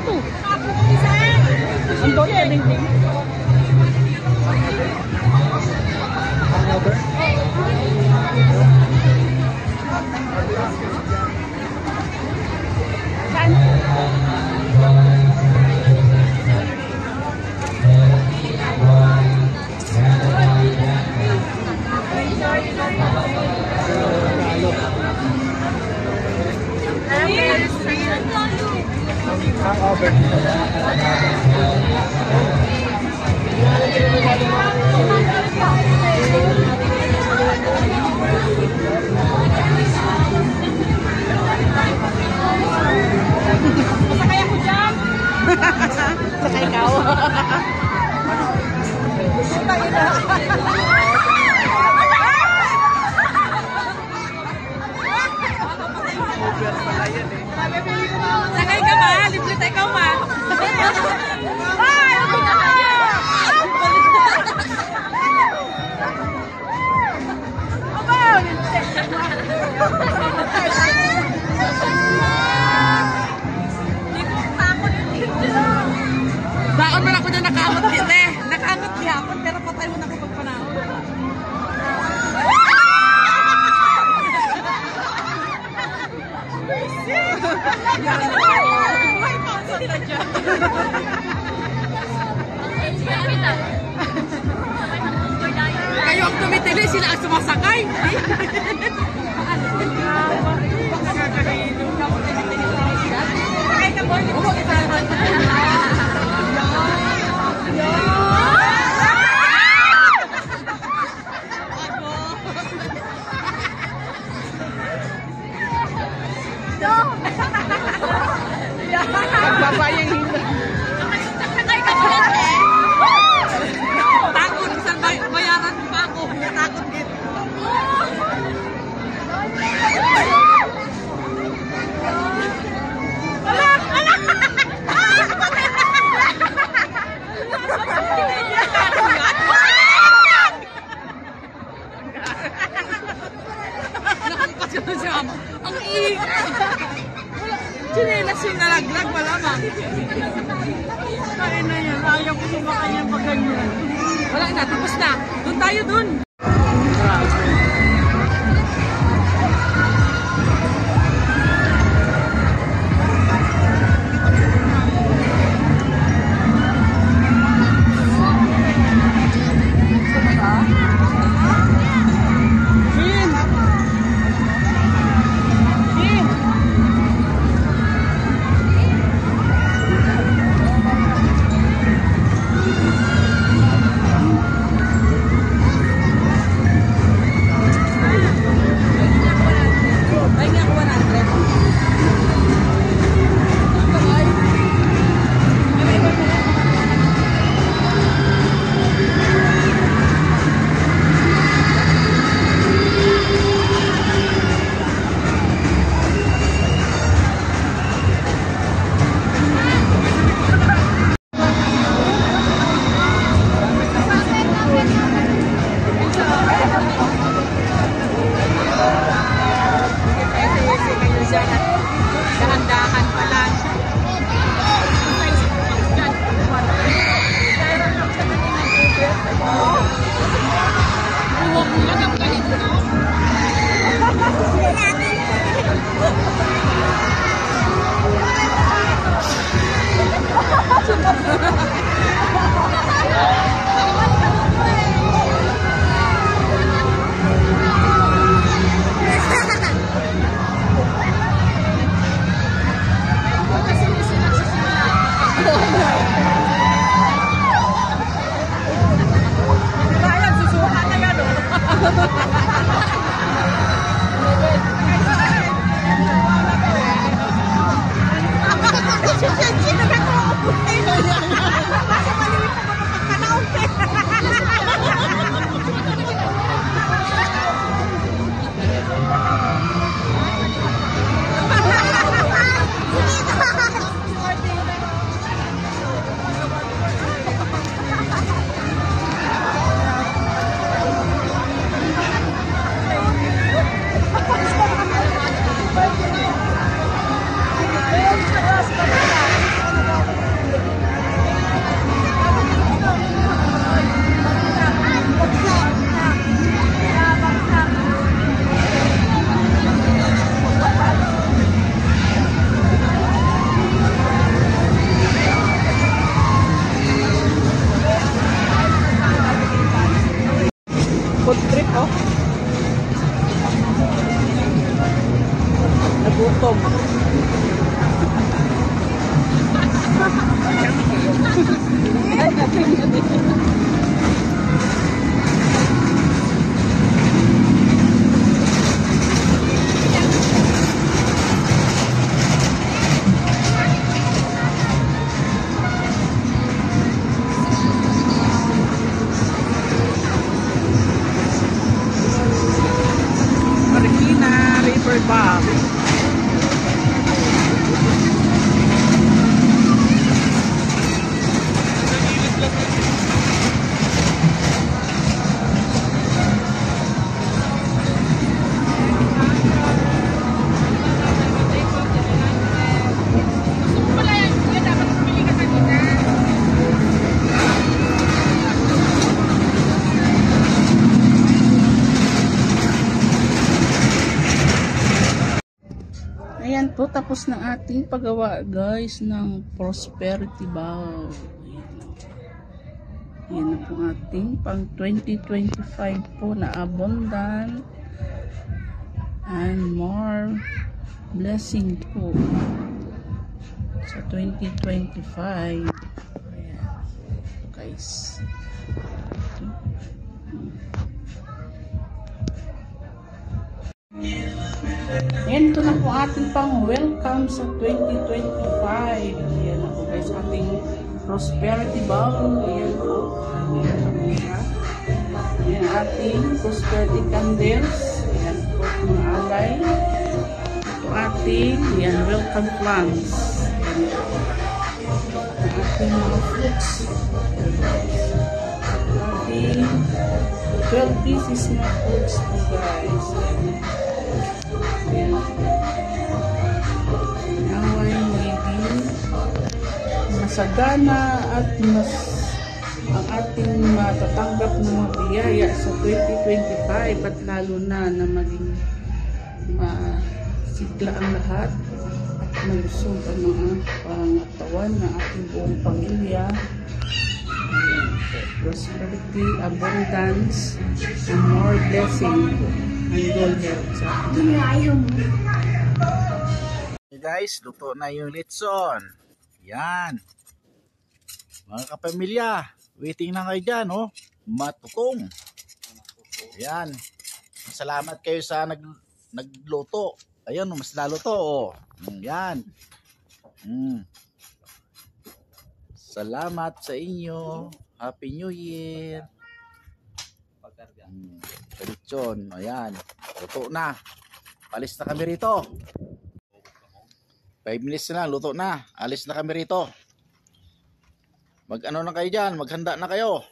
to. Ang doon na ding-ding. Hangover? Saan? Hangover. Sakay ako dyan. Sakay ikaw. Sakay na. Sakay ka ba? Liblita ikaw ba? Ay! Okay na kaya! Aba! Baon man ako na nakaamot dito eh. Nakaamot gihapon pero patay mo na ako pagpanahon. May pasok na dyan. Kayo ang tumitili, sila ang sumasakay. Sakay ka board, ito mo isahan. Nagbabayang hindi. Sakay ka pala eh. Takot, isang bayaran pa ako. Takot dito. Alak! Alak! Nakampas yun siya. Ang chinelas yung nalaglag, malamang. Kain na yan. Ayaw ko sumakay yan pag ganyan. Wala na, tapos na. Doon tayo dun. Gutom. Marikina River Bar. Ayan po, tapos na ating paggawa guys ng prosperity bowl. Ayan na po ating pang 2025 po na abundant and more blessing po sa 2025. Ayan guys. Ayan, ito na po ating pang welcome sa 2025. Ayan na po guys, ating prosperity bowl. Ayan po. Ayan ating prosperity candles. Ayan po mga alay. Ito ating welcome plants. Ayan po. Ating mga fruits. Ating 12 pieces na fruits po guys. Naway maybe masagana at mas ang ating matatanggap ng mga biyaya sa 2025 at lalo na maging masigla ang lahat at malusog ang mga pangatawan ng ating buong pamilya. Prosperity, abundance, and more blessing and good health sa ating. Hey guys, luto na yung litson. Yan. Mga kapamilya, waiting na kayo dyan, oh. Matutong. Yan. Salamat kayo sa nagluto. Ayun, mas lalo to, oh. Yan. Salamat sa inyo. Happy New Year. Litson, ayan. Luto na. Alis na kami rito. 5 minutes na lang, luto na. Alis na kami rito. Mag-ano na kayo dyan, maghanda na kayo.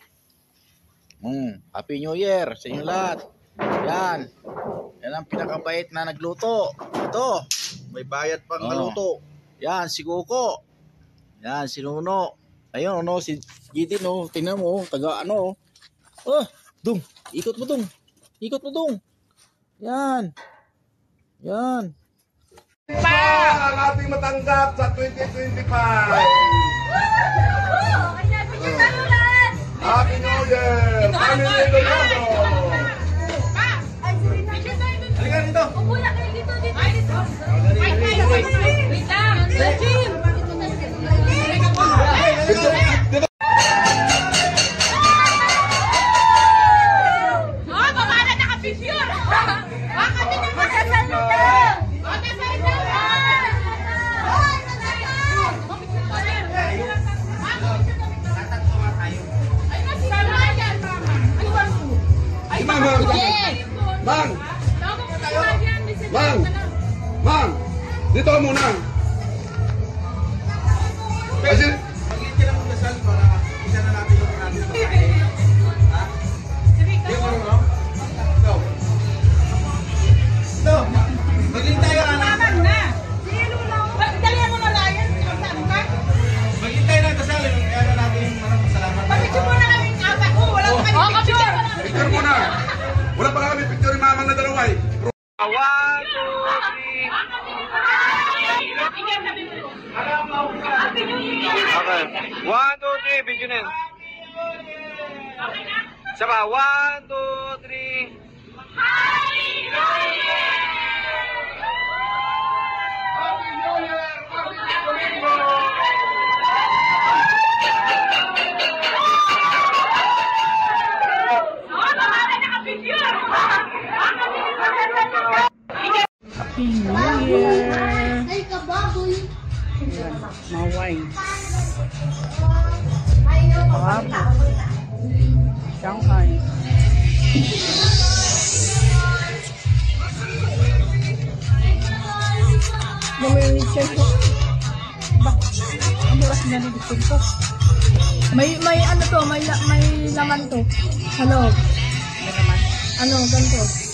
Happy New Year sa inyo lahat. Yan. Yan ang pinakabait na nagluto. Ito, may bayad pang naluto. Yan, si Kuko. Yan, si Nuno. Ayun, no, si Gidin, no. Tingnan mo, taga ano. Oh, dung. Ikot mo, dung. Ikot mo, dung. Yan. Yan. Ang ating matanggap sa 2025. Happy New Year! Family Donoso! Halika dito! Upo na kayo dito, dito, dito. Wait lang! Jim! Oh, pamana naka-picture! Baka din ang magsasalita! Mang! Mang! Mang! Dito muna! Kasi... Mag-iit lang mong dasal para isa na natin yung natin na makain. Ha? Hindi mo rin, no? Ito. Ito! Mag-iit tayo, anak! Dalihan mo na lang yan. Saan ka? Mag-iit tayo ng dasal. Kaya na natin yung salamat. Pag-picture mo na kami apat. Wala ko kami picture. Picture muna! Wala pa kami picture ni mamang na dalawa eh. 1, 2, 3. Okay. 1, 2, 3. Video na yun. Saba, 1, 2, 3. Yan, mga wine. Arabo. Shanghai. Namimichel ko. Ang oras na nagiging ko. May ano to, may laman to. Sa loob. Ano naman? Ano, ganito.